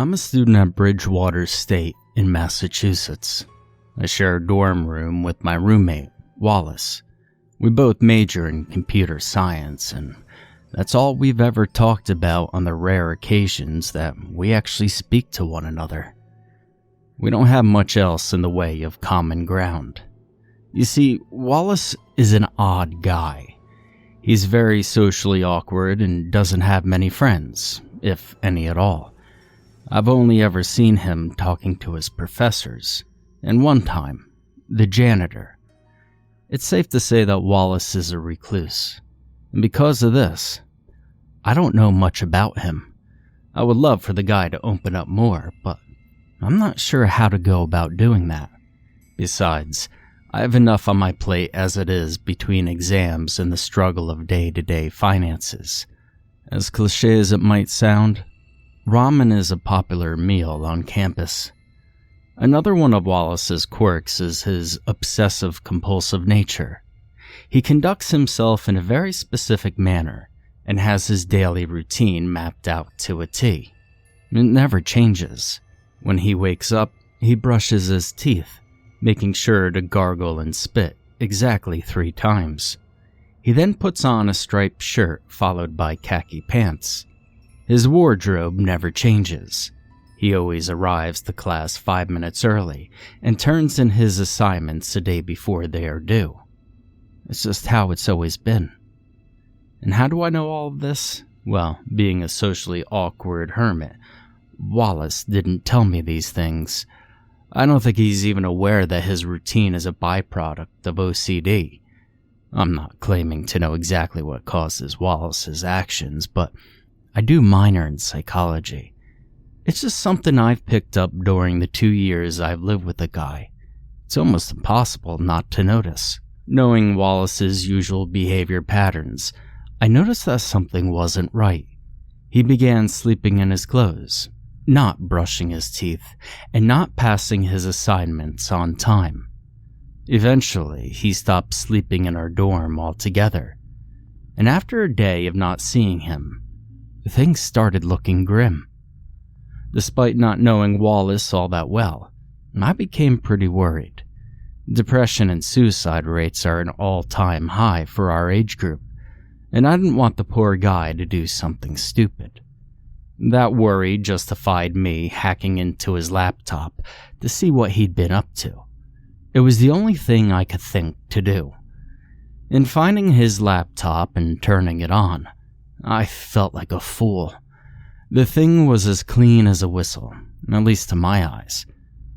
I'm a student at Bridgewater State in Massachusetts. I share a dorm room with my roommate, Wallace. We both major in computer science, and that's all we've ever talked about on the rare occasions that we actually speak to one another. We don't have much else in the way of common ground. You see, Wallace is an odd guy. He's very socially awkward and doesn't have many friends, if any at all. I've only ever seen him talking to his professors, and one time, the janitor. It's safe to say that Wallace is a recluse, and because of this, I don't know much about him. I would love for the guy to open up more, but I'm not sure how to go about doing that. Besides, I have enough on my plate as it is between exams and the struggle of day-to-day finances. As cliché as it might sound, ramen is a popular meal on campus. Another one of Wallace's quirks is his obsessive-compulsive nature. He conducts himself in a very specific manner and has his daily routine mapped out to a T. It never changes. When he wakes up, he brushes his teeth, making sure to gargle and spit exactly 3 times. He then puts on a striped shirt followed by khaki pants. His wardrobe never changes. He always arrives to class 5 minutes early and turns in his assignments a day before they are due. It's just how it's always been. And how do I know all of this? Well, being a socially awkward hermit, Wallace didn't tell me these things. I don't think he's even aware that his routine is a byproduct of OCD. I'm not claiming to know exactly what causes Wallace's actions, but I do minor in psychology. It's just something I've picked up during the 2 years I've lived with the guy. It's almost impossible not to notice. Knowing Wallace's usual behavior patterns, I noticed that something wasn't right. He began sleeping in his clothes, not brushing his teeth, and not passing his assignments on time. Eventually, he stopped sleeping in our dorm altogether. And after a day of not seeing him, things started looking grim. Despite not knowing Wallace all that well, I became pretty worried. Depression and suicide rates are an all-time high for our age group, and I didn't want the poor guy to do something stupid. That worry justified me hacking into his laptop to see what he'd been up to. It was the only thing I could think to do. In finding his laptop and turning it on, I felt like a fool. The thing was as clean as a whistle, at least to my eyes.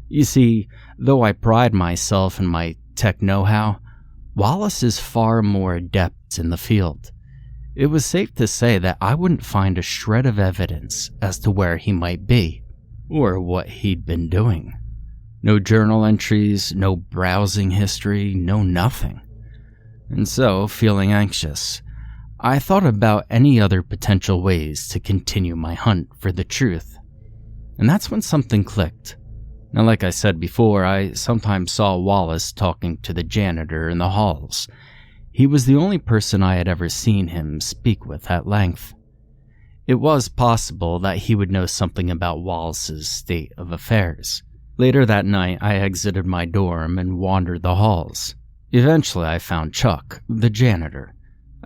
You see, though I pride myself in my tech know-how, Wallace is far more adept in the field. It was safe to say that I wouldn't find a shred of evidence as to where he might be, or what he'd been doing. No journal entries, no browsing history, no nothing. And so, feeling anxious, I thought about any other potential ways to continue my hunt for the truth. And that's when something clicked. Now, like I said before, I sometimes saw Wallace talking to the janitor in the halls. He was the only person I had ever seen him speak with at length. It was possible that he would know something about Wallace's state of affairs. Later that night, I exited my dorm and wandered the halls. Eventually, I found Chuck, the janitor.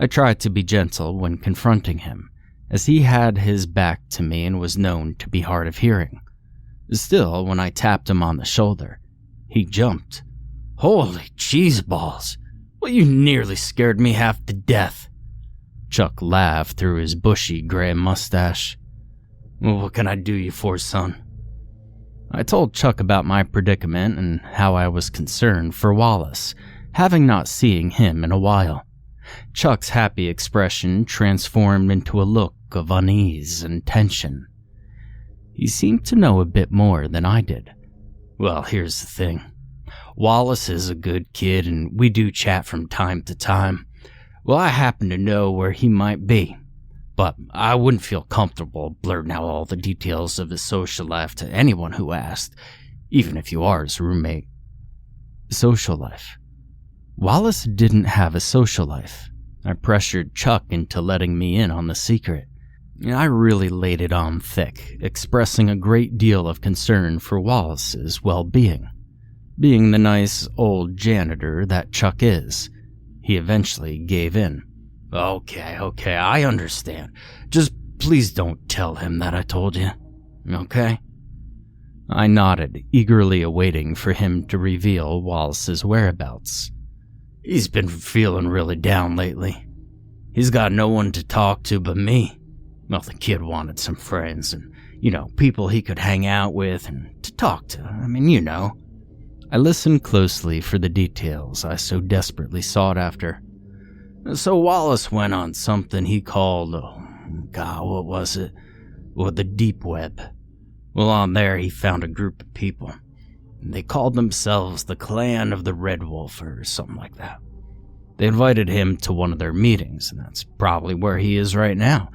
I tried to be gentle when confronting him, as he had his back to me and was known to be hard of hearing. Still, when I tapped him on the shoulder, he jumped. "Holy cheese balls! Well, you nearly scared me half to death." Chuck laughed through his bushy gray mustache. "Well, what can I do you for, son?" I told Chuck about my predicament and how I was concerned for Wallace, having not seen him in a while. Chuck's happy expression transformed into a look of unease and tension. He seemed to know a bit more than I did. "Well, here's the thing. Wallace is a good kid and we do chat from time to time. Well, I happen to know where he might be, but I wouldn't feel comfortable blurting out all the details of his social life to anyone who asked, even if you are his roommate." Social life. Wallace didn't have a social life. I pressured Chuck into letting me in on the secret. I really laid it on thick, expressing a great deal of concern for Wallace's well-being. Being the nice old janitor that Chuck is, he eventually gave in. Okay, I understand. Just please don't tell him that I told you, okay? I nodded, eagerly awaiting for him to reveal Wallace's whereabouts. He's been feeling really down lately. He's got no one to talk to but me. Well, the kid wanted some friends and, people he could hang out with and to talk to. I listened closely for the details I so desperately sought after. So Wallace went on something he called, what was it? Well, the deep web. Well, on there he found a group of people. They called themselves the Clan of the Red Wolf or something like that. They invited him to one of their meetings, and that's probably where he is right now.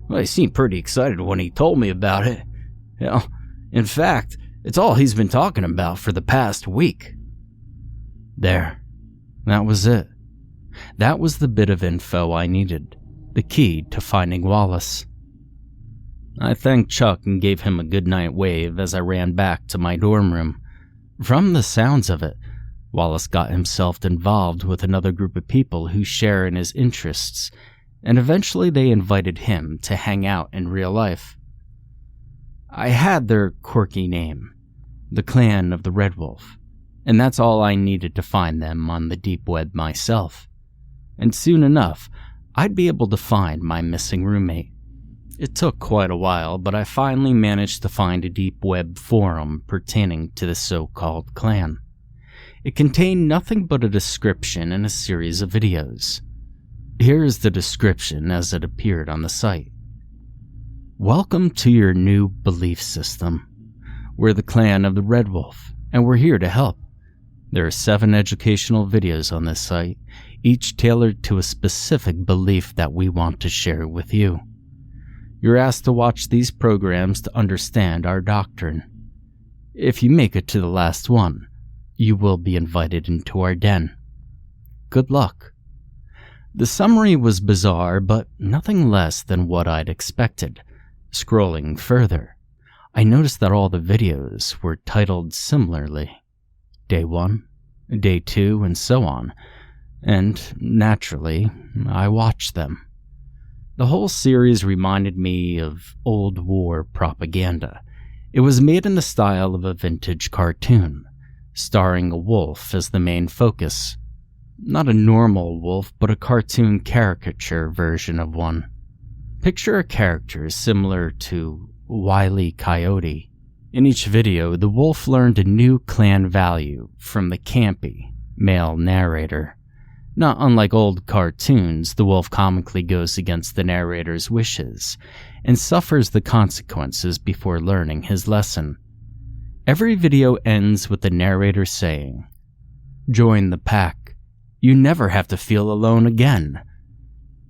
Well, he seemed pretty excited when he told me about it. In fact, it's all he's been talking about for the past week. There. That was it. That was the bit of info I needed. The key to finding Wallace. I thanked Chuck and gave him a goodnight wave as I ran back to my dorm room. From the sounds of it, Wallace got himself involved with another group of people who share in his interests, and eventually they invited him to hang out in real life. I had their quirky name, the Clan of the Red Wolf, and that's all I needed to find them on the deep web myself. And soon enough, I'd be able to find my missing roommate. It took quite a while, but I finally managed to find a deep web forum pertaining to the so-called clan. It contained nothing but a description and a series of videos. Here is the description as it appeared on the site. Welcome to your new belief system. We're the Clan of the Red Wolf, and we're here to help. There are 7 educational videos on this site, each tailored to a specific belief that we want to share with you. You're asked to watch these programs to understand our doctrine. If you make it to the last one, you will be invited into our den. Good luck. The summary was bizarre, but nothing less than what I'd expected. Scrolling further, I noticed that all the videos were titled similarly. Day 1, Day 2, and so on. And, naturally, I watched them. The whole series reminded me of old war propaganda. It was made in the style of a vintage cartoon, starring a wolf as the main focus. Not a normal wolf, but a cartoon caricature version of one. Picture a character similar to Wile E. Coyote. In each video, the wolf learned a new clan value from the campy male narrator. Not unlike old cartoons, the wolf comically goes against the narrator's wishes and suffers the consequences before learning his lesson. Every video ends with the narrator saying, "Join the pack. You never have to feel alone again."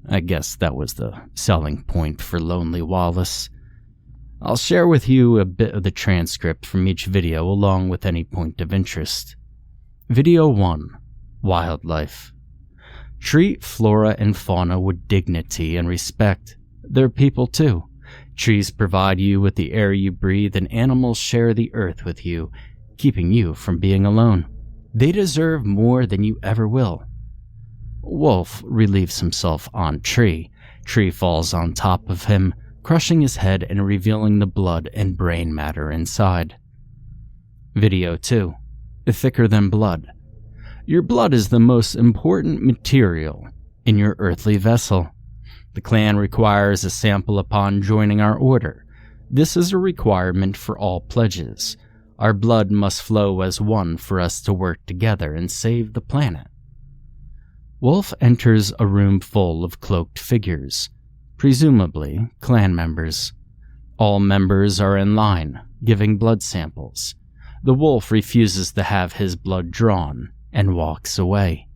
I guess that was the selling point for Lonely Wallace. I'll share with you a bit of the transcript from each video along with any point of interest. Video 1. Wildlife. Treat flora and fauna with dignity and respect. They're people too. Trees provide you with the air you breathe, and animals share the earth with you, keeping you from being alone. They deserve more than you ever will. Wolf relieves himself on Tree. Tree falls on top of him, crushing his head and revealing the blood and brain matter inside. Video 2. Thicker than blood. Your blood is the most important material in your earthly vessel. The clan requires a sample upon joining our order. This is a requirement for all pledges. Our blood must flow as one for us to work together and save the planet. Wolf enters a room full of cloaked figures, presumably clan members. All members are in line, giving blood samples. The wolf refuses to have his blood drawn and walks away.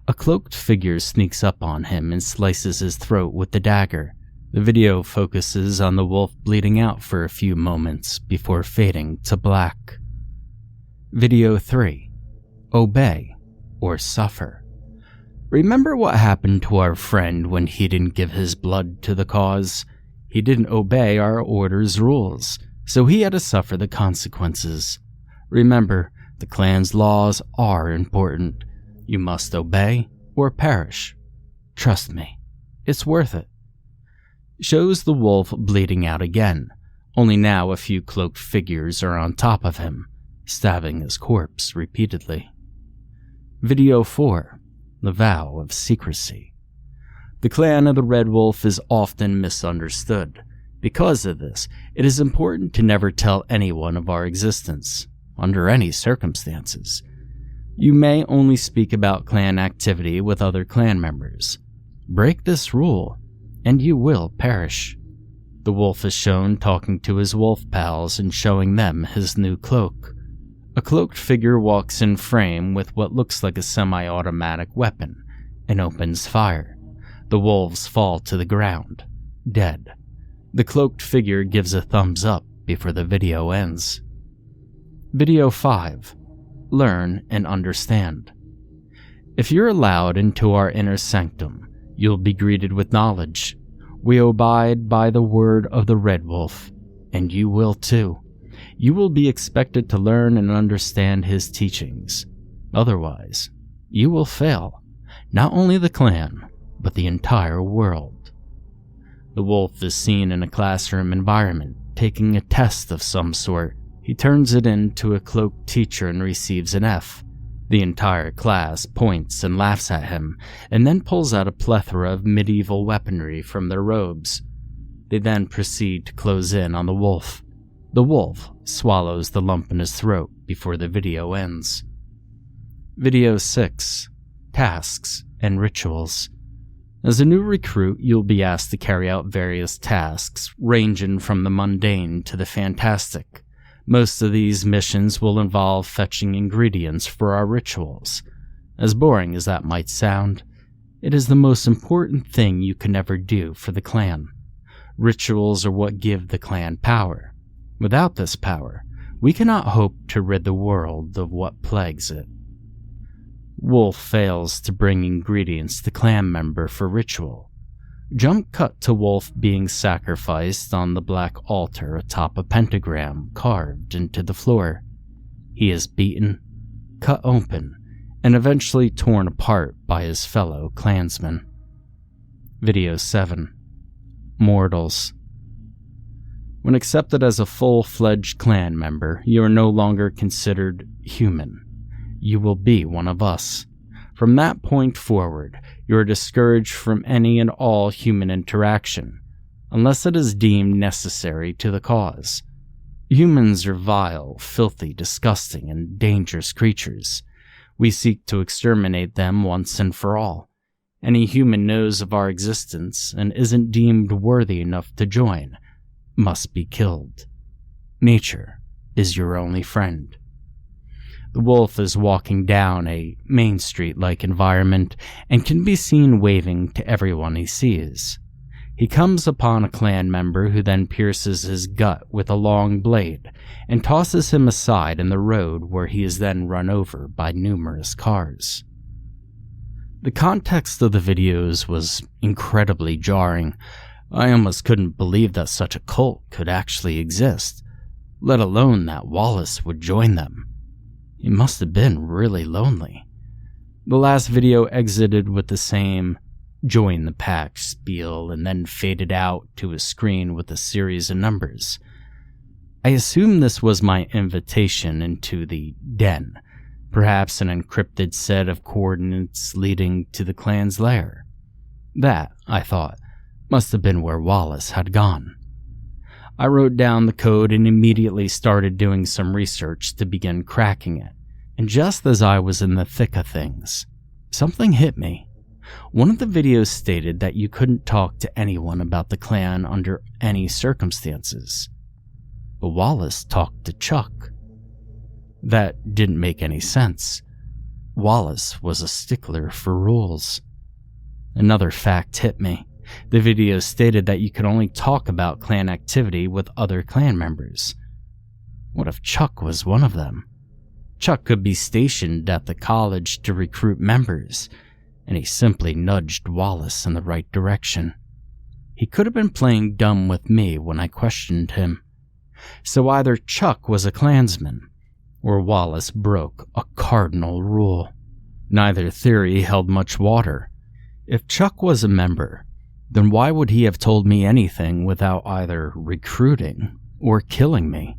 A cloaked figure sneaks up on him and slices his throat with the dagger. The video focuses on the wolf bleeding out for a few moments before fading to black. Video 3. Obey or suffer. Remember what happened to our friend when he didn't give his blood to the cause? He didn't obey our order's rules, so he had to suffer the consequences. Remember, the clan's laws are important. You must obey or perish. Trust me, it's worth it. Shows the wolf bleeding out again, only now a few cloaked figures are on top of him, stabbing his corpse repeatedly. Video 4. The Vow of Secrecy. The clan of the Red Wolf is often misunderstood. Because of this, it is important to never tell anyone of our existence, under any circumstances. You may only speak about clan activity with other clan members. Break this rule, and you will perish. The wolf is shown talking to his wolf pals and showing them his new cloak. A cloaked figure walks in frame with what looks like a semi-automatic weapon and opens fire. The wolves fall to the ground, dead. The cloaked figure gives a thumbs up before the video ends. Video 5. Learn and understand. If you're allowed into our inner sanctum, you'll be greeted with knowledge. We abide by the word of the Red Wolf, and you will too. You will be expected to learn and understand his teachings. Otherwise, you will fail, not only the clan, but the entire world. The wolf is seen in a classroom environment, taking a test of some sort. He turns it in to a cloaked teacher and receives an F. The entire class points and laughs at him, and then pulls out a plethora of medieval weaponry from their robes. They then proceed to close in on the wolf. The wolf swallows the lump in his throat before the video ends. Video 6. Tasks and Rituals. As a new recruit, you'll be asked to carry out various tasks, ranging from the mundane to the fantastic. Most of these missions will involve fetching ingredients for our rituals. As boring as that might sound, it is the most important thing you can ever do for the clan. Rituals are what give the clan power. Without this power, we cannot hope to rid the world of what plagues it. Wolf fails to bring ingredients to clan member for ritual. Jump cut to Wolf being sacrificed on the black altar atop a pentagram carved into the floor. He is beaten, cut open, and eventually torn apart by his fellow clansmen. Video 7. Mortals. When accepted as a full-fledged clan member, you are no longer considered human. You will be one of us. From that point forward, you are discouraged from any and all human interaction, unless it is deemed necessary to the cause. Humans are vile, filthy, disgusting, and dangerous creatures. We seek to exterminate them once and for all. Any human knows of our existence and isn't deemed worthy enough to join must be killed. Nature is your only friend. The wolf is walking down a Main Street-like environment and can be seen waving to everyone he sees. He comes upon a clan member who then pierces his gut with a long blade and tosses him aside in the road, where he is then run over by numerous cars. The context of the videos was incredibly jarring. I almost couldn't believe that such a cult could actually exist, let alone that Wallace would join them. He must have been really lonely. The last video exited with the same "join the pack" spiel and then faded out to a screen with a series of numbers. I assume this was my invitation into the den, perhaps an encrypted set of coordinates leading to the clan's lair. That, I thought, must have been where Wallace had gone. I wrote down the code and immediately started doing some research to begin cracking it. And just as I was in the thick of things, something hit me. One of the videos stated that you couldn't talk to anyone about the clan under any circumstances. But Wallace talked to Chuck. That didn't make any sense. Wallace was a stickler for rules. Another fact hit me. The video stated that you could only talk about clan activity with other clan members. What if Chuck was one of them? Chuck could be stationed at the college to recruit members, and he simply nudged Wallace in the right direction. He could have been playing dumb with me when I questioned him. So either Chuck was a Klansman, or Wallace broke a cardinal rule. Neither theory held much water. If Chuck was a member, then why would he have told me anything without either recruiting or killing me?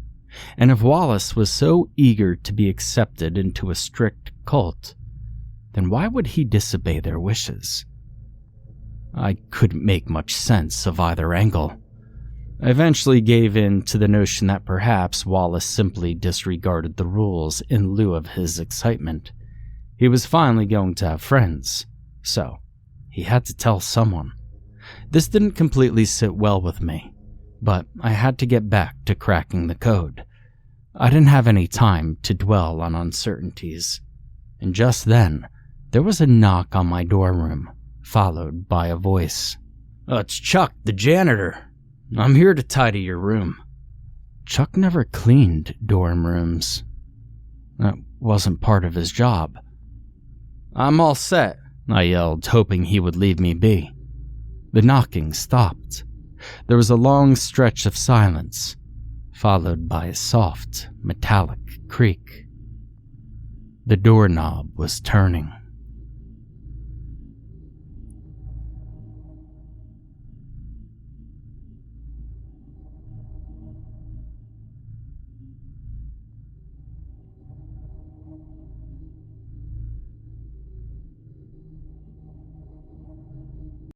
And if Wallace was so eager to be accepted into a strict cult, then why would he disobey their wishes? I couldn't make much sense of either angle. I eventually gave in to the notion that perhaps Wallace simply disregarded the rules in lieu of his excitement. He was finally going to have friends, so he had to tell someone. This didn't completely sit well with me, but I had to get back to cracking the code. I didn't have any time to dwell on uncertainties, and just then, there was a knock on my dorm room, followed by a voice. It's Chuck, the janitor. I'm here to tidy your room." Chuck never cleaned dorm rooms. That wasn't part of his job. "I'm all set," I yelled, hoping he would leave me be. The knocking stopped. There was a long stretch of silence, followed by a soft, metallic creak. The doorknob was turning.